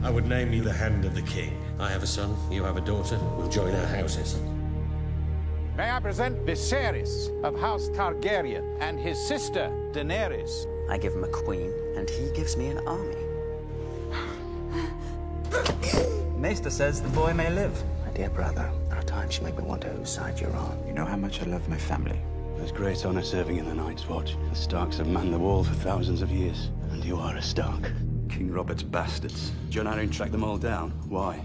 I would name you the Hand of the King. I have a son, you have a daughter. We'll join our houses. May I present Viserys of House Targaryen and his sister, Daenerys. I give him a queen, and he gives me an army. Maester says the boy may live. My dear brother, there are times you make me wonder whose side you're on. You know how much I love my family. There's great honor serving in the Night's Watch. The Starks have manned the wall for thousands of years, and you are a Stark. King Robert's bastards. Jon Arryn tracked them all down. Why?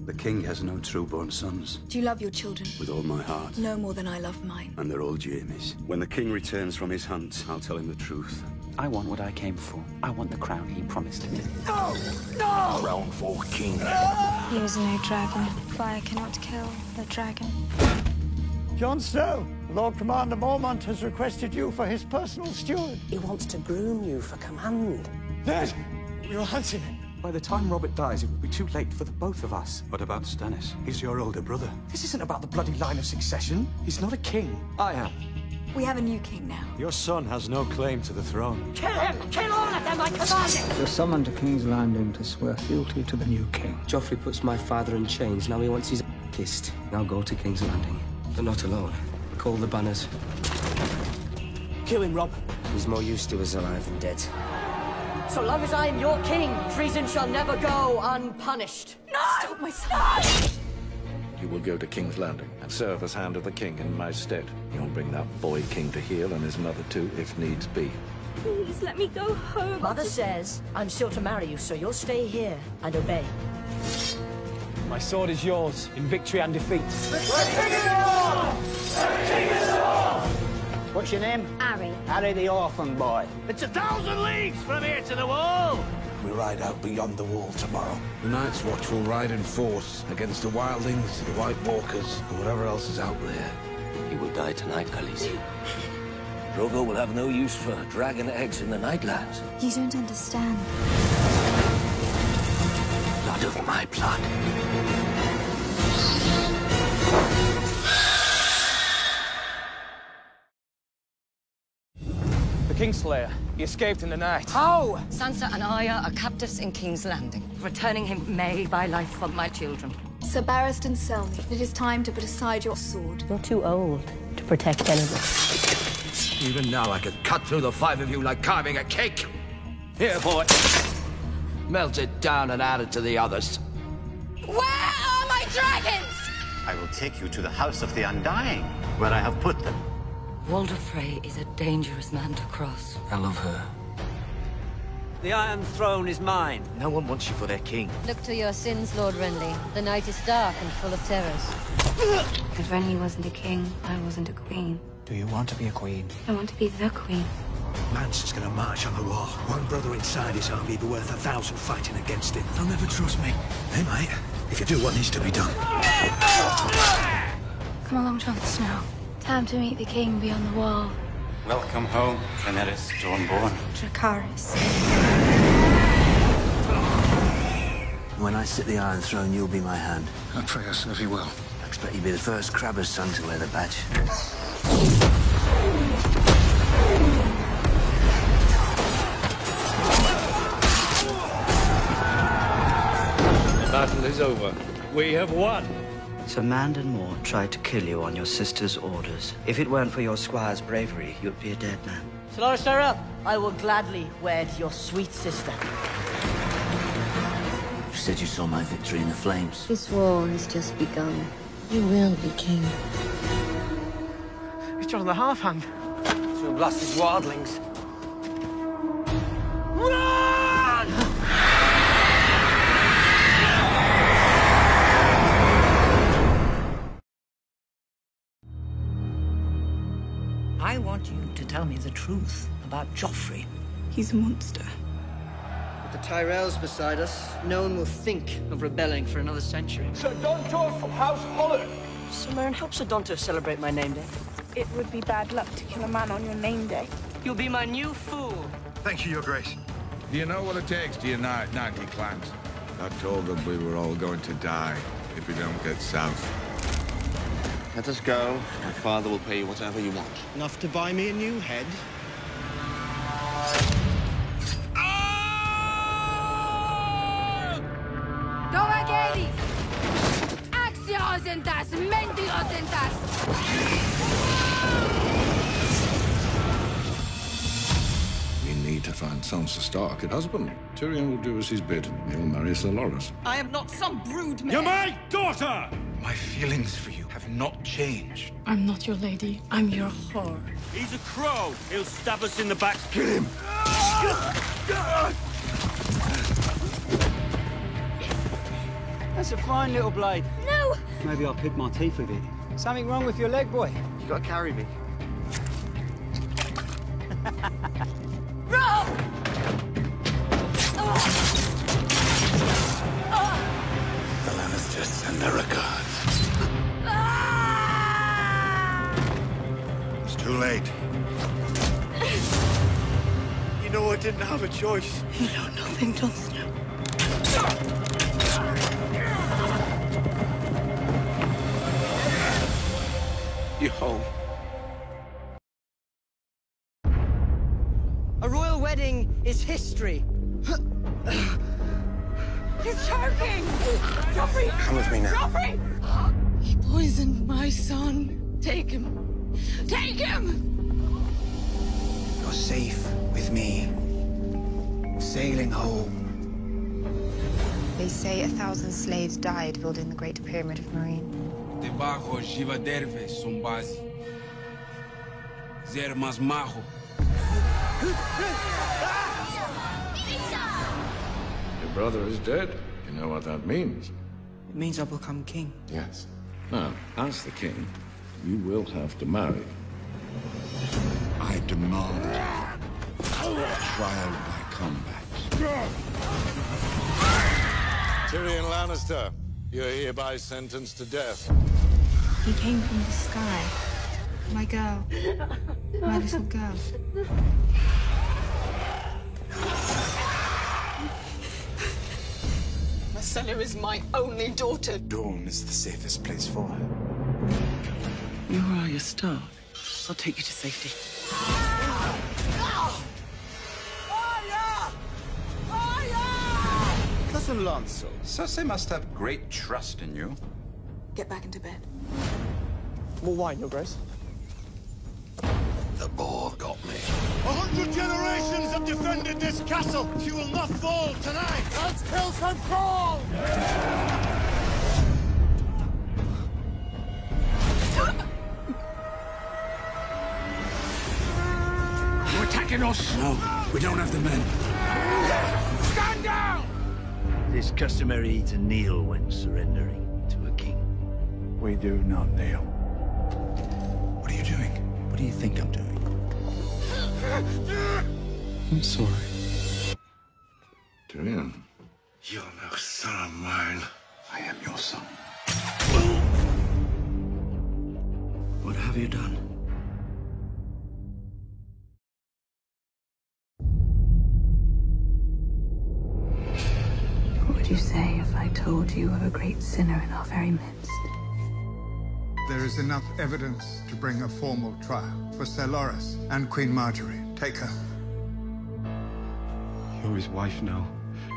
The king has no true-born sons. Do you love your children? With all my heart. No more than I love mine. And they're all Jaime's. When the king returns from his hunt, I'll tell him the truth. I want what I came for. I want the crown he promised me. No! No! Crown for king. He is no dragon. Fire cannot kill the dragon. Jon Snow, Lord Commander Mormont has requested you for his personal steward. He wants to groom you for command. Ned, you're hunting him. By the time Robert dies, it will be too late for the both of us. What about Stannis? He's your older brother. This isn't about the bloody line of succession. He's not a king. I am. We have a new king now. Your son has no claim to the throne. Kill him! Kill all of them, I command it! You're summoned to King's Landing to swear fealty to the new king. Joffrey puts my father in chains. Now he wants his kissed. Now go to King's Landing. But not alone. Call the banners. Kill him, Rob. He's more used to us alive than dead. So long as I am your king, treason shall never go unpunished. No! Stop my son! You will go to King's Landing and serve as Hand of the King in my stead. You'll bring that boy king to heel and his mother too, if needs be. Please let me go home. Mother says I'm still to marry you, so you'll stay here and obey. My sword is yours, in victory and defeat. What's your name? Harry. Harry the orphan boy. It's 1,000 leagues from here to the wall! We ride out beyond the wall tomorrow. The Night's Watch will ride in force against the Wildlings, the White Walkers, and whatever else is out there. You will die tonight, Khaleesi. Drogo will have no use for dragon eggs in the Nightlands. You don't understand. Blood of my blood. The Kingslayer. He escaped in the night. How? Sansa and Arya are captives in King's Landing. Returning him may buy life from my children. Sir Barristan Selmy, it is time to put aside your sword. You're too old to protect anyone. Even now I could cut through the five of you like carving a cake. Here, boy. Melt it down and add it to the others. Where are my dragons? I will take you to the House of the Undying, where I have put them. Walder Frey is a dangerous man to cross. I love her. The Iron Throne is mine. No one wants you for their king. Look to your sins, Lord Renly. The night is dark and full of terrors. If Renly wasn't a king, I wasn't a queen. Do you want to be a queen? I want to be the queen. Mance is going to march on the wall. One brother inside his army be worth 1,000 fighting against him. They'll never trust me. Hey, mate, if you do what needs to be done. Come along, Jon Snow. Time to meet the king beyond the wall. Welcome home, Daenerys Stormborn. Dracarys. When I sit the Iron Throne, you'll be my hand. I pray I serve you well. I expect you'll be the first Crabber's son to wear the badge. The battle is over. We have won. Sir Mandon Moore tried to kill you on your sister's orders. If it weren't for your squire's bravery, you'd be a dead man. Solara, stir up. I will gladly wed your sweet sister. You said you saw my victory in the flames. This war has just begun. You will be king. It's Jon the Half-Hand. To blast his wildlings. I want you to tell me the truth about Joffrey. He's a monster. With the Tyrells beside us, no one will think of rebelling for another century. Sir Dontor from House Holler. Sir Meryn, help Sir Dontor celebrate my name day. It would be bad luck to kill a man on your name day. You'll be my new fool. Thank you, Your Grace. Do you know what it takes to unite 90 clans? I told them we were all going to die if we don't get south. Let us go. My father will pay you whatever you want. Enough to buy me a new head? Ozentas! Mendi Ozentas! We need to find Sansa Stark her husband. Tyrion will do as he's bid. He'll marry Sir Loras. I am not some brood man. You're my daughter! My feelings for you have not changed. I'm not your lady. I'm your whore. He's a crow. He'll stab us in the back. Kill him! That's a fine little blade. No! Maybe I'll pick my teeth with it. Something wrong with your leg, boy? You gotta carry me. Rob! The Lannisters send their regards. It's too late. You know I didn't have a choice. You know nothing, Jon Snow. You're home. A royal wedding is history. He's choking! Joffrey! Come with me now. Joffrey! He poisoned my son. Take him. Take him! You're safe with me. Sailing home. They say 1,000 slaves died building the Great Pyramid of Marine. Debajo Jiva Derve Sumbazi. Zermas Maho. Your brother is dead. You know what that means? It means I'll become king. Yes. Now, as the king, you will have to marry. I demand trial by combat. Tyrion Lannister, you're hereby sentenced to death. He came from the sky. My girl. My little girl. Marcella is my only daughter. Dawn is the safest place for her. You are Arya Stark. I'll take you to safety. Cousin Lancelot, Cersei must have great trust in you. Get back into bed. More wine, Your Grace. The boar got me. 100 generations have defended this castle. She will not fall tonight. Let's kill some troll! You attacking us? No, we don't have the men. Stand down! It is customary to kneel when surrendering to a king. We do not kneel. What are you doing? What do you think I'm doing? I'm sorry. Tyrion. You're no son of mine. I am your son. What have you done? What would you say if I told you of a great sinner in our very midst? There is enough evidence to bring a formal trial for Sir Loras and Queen Marjorie. Take her. You're his wife now.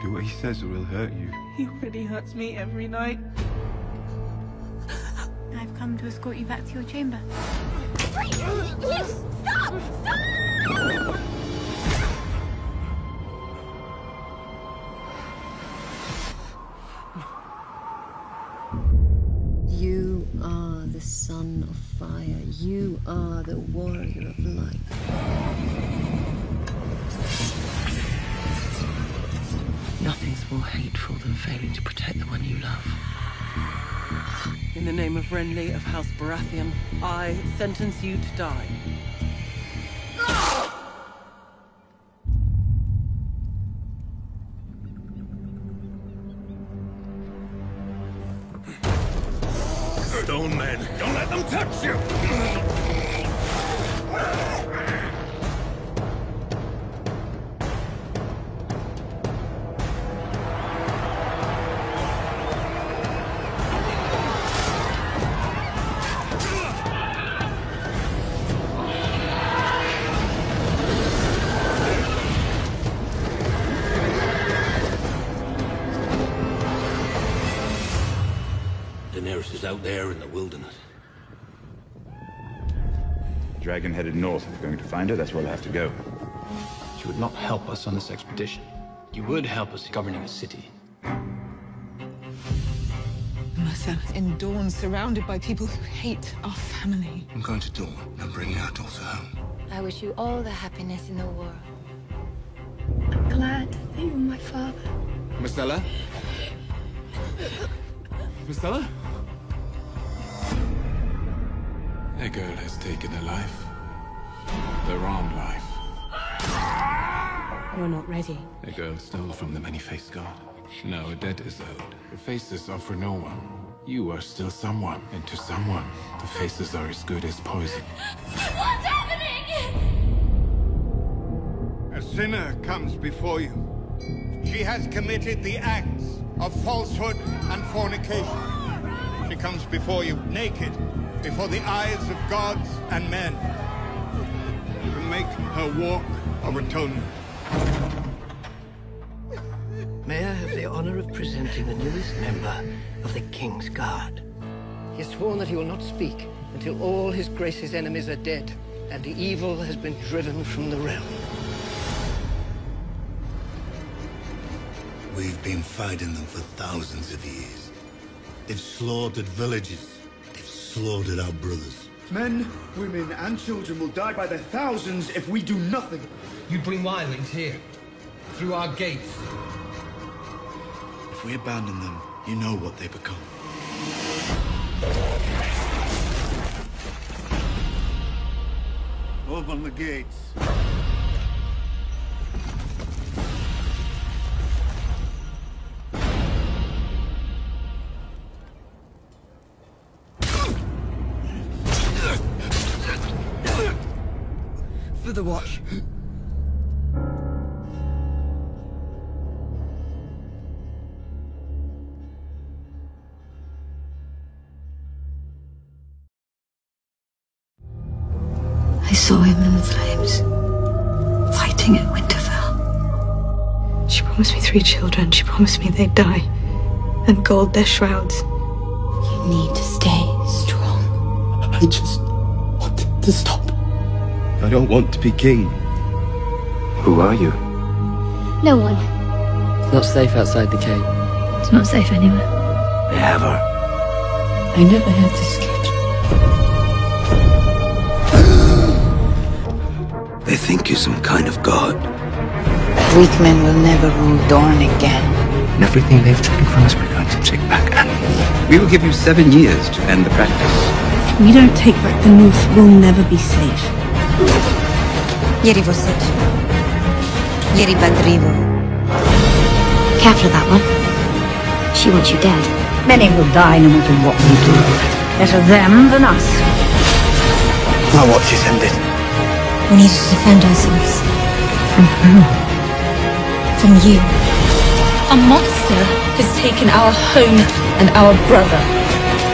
Do what he says or he'll hurt you. He already hurts me every night. I've come to escort you back to your chamber. Stop! Stop! You are the son of fire. You are the warrior of light. Nothing's more hateful than failing to protect the one you love. In the name of Renly of House Baratheon, I sentence you to die. Stone men, don't let them touch you! Daenerys Selarus is out there in the wilderness. The dragon headed north. If we're going to find her, that's where we'll have to go. She would not help us on this expedition. You would help us governing a city. Marcel, in Dawn, surrounded by people who hate our family. I'm going to Dawn and bringing our daughter home. I wish you all the happiness in the world. I'm glad that you're my father. Myrcella? Myrcella? A girl has taken a life. The wrong life. You're not ready. A girl stole from the many-faced god. Now a debt is owed. The faces are for no one. You are still someone, and to someone, the faces are as good as poison. What's happening? A sinner comes before you. She has committed the acts of falsehood and fornication. She comes before you naked, before the eyes of gods and men, to make her walk of atonement. May I have the honor of presenting the newest member of the King's Guard? He has sworn that he will not speak until all his grace's enemies are dead and the evil has been driven from the realm. We've been fighting them for thousands of years. They've slaughtered villages. They've slaughtered our brothers. Men, women, and children will die by their thousands if we do nothing. You bring wildlings here, through our gates. If we abandon them, you know what they become. Open the gates. For the watch. I saw him in the flames, fighting at Winterfell. She promised me 3 children. She promised me they'd die and gold their shrouds. You need to stay strong. I just want it to stop. I don't want to be king. Who are you? No one. It's not safe outside the cave. It's not safe anywhere. They have her. I never had this gift. They think you're some kind of god. Weak men will never rule Dorne again. And everything they've taken from us, we're going to take back. And we will give you 7 years to end the practice. If we don't take back the North, we'll never be safe. Ieri vocês. Ieri Badrivo. Careful of that one. She wants you dead. Many will die no matter what we do. Better them than us. My watch is ended. We need to defend ourselves. From who? From you. A monster has taken our home and our brother.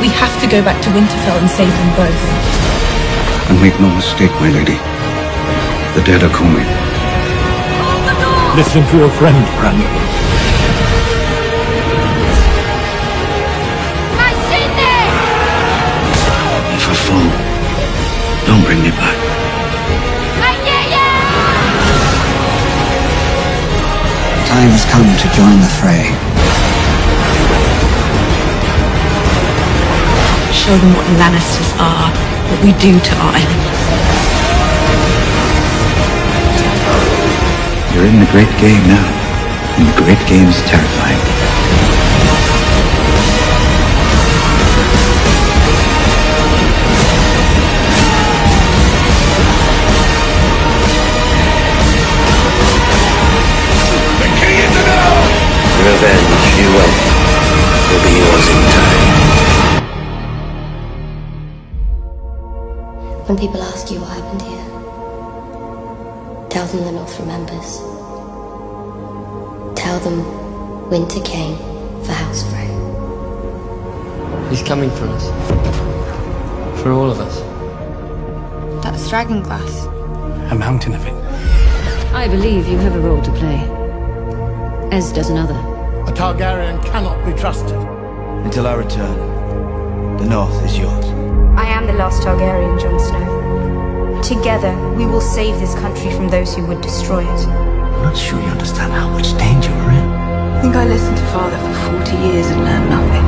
We have to go back to Winterfell and save them both. And make no mistake, my lady. The dead are coming. Listen to your friend, Brandon. If I fall, don't bring me back. Time has come to join the fray. Show them what Lannisters are, what we do to our enemies. You're in the great game now, and the great game is terrifying. Revenge, you will be yours in time. When people ask you what happened here, tell them the North remembers. Tell them winter came for House Frey. He's coming for us. For all of us. That's dragonglass. A mountain of it. I believe you have a role to play. As does another. A Targaryen cannot be trusted. Until I return, The North is yours. I am the last Targaryen, Jon Snow. Together, we will save this country from those who would destroy it. I'm not sure you understand how much danger we're in. I think I listened to Father for 40 years and learned nothing.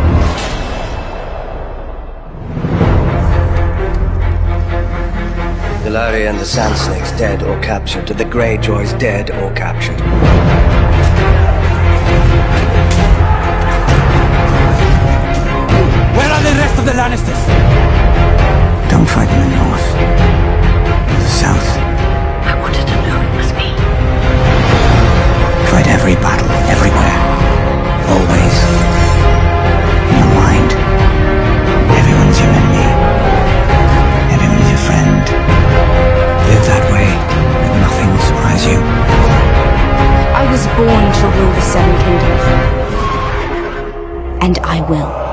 The Larry and the Sand Snakes dead or captured. The Greyjoys dead or captured. Where are the rest of the Lannisters? Don't fight in the North. In the South. I wanted to know it was me. Fight every battle, everywhere. Always. In your mind. Everyone's your enemy. Everyone's your friend. Live that way, and nothing will surprise you. I was born to rule the Seven Kingdoms. And I will.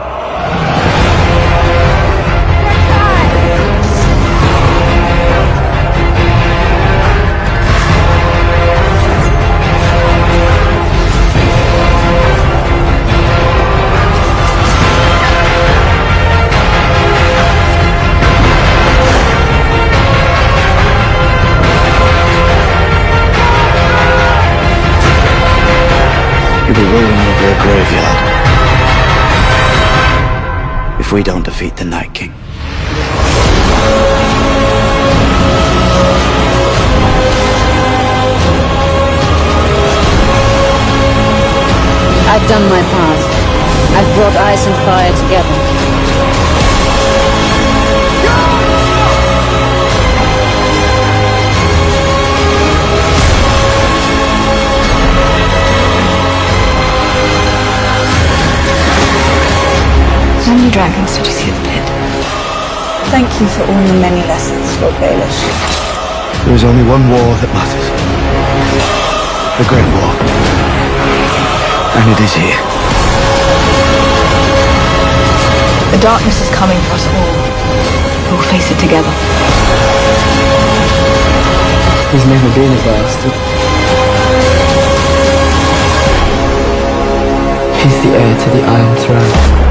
You'll be rolling over a graveyard if we don't defeat the Night King. I've done my part. I've brought ice and fire together. How many dragons did you see at the pit? Thank you for all the many lessons, Lord Baelish. There is only one war that matters. The Great War. And it is here. The darkness is coming for us all. We'll face it together. He's never been a bastard. He's the heir to the Iron Throne.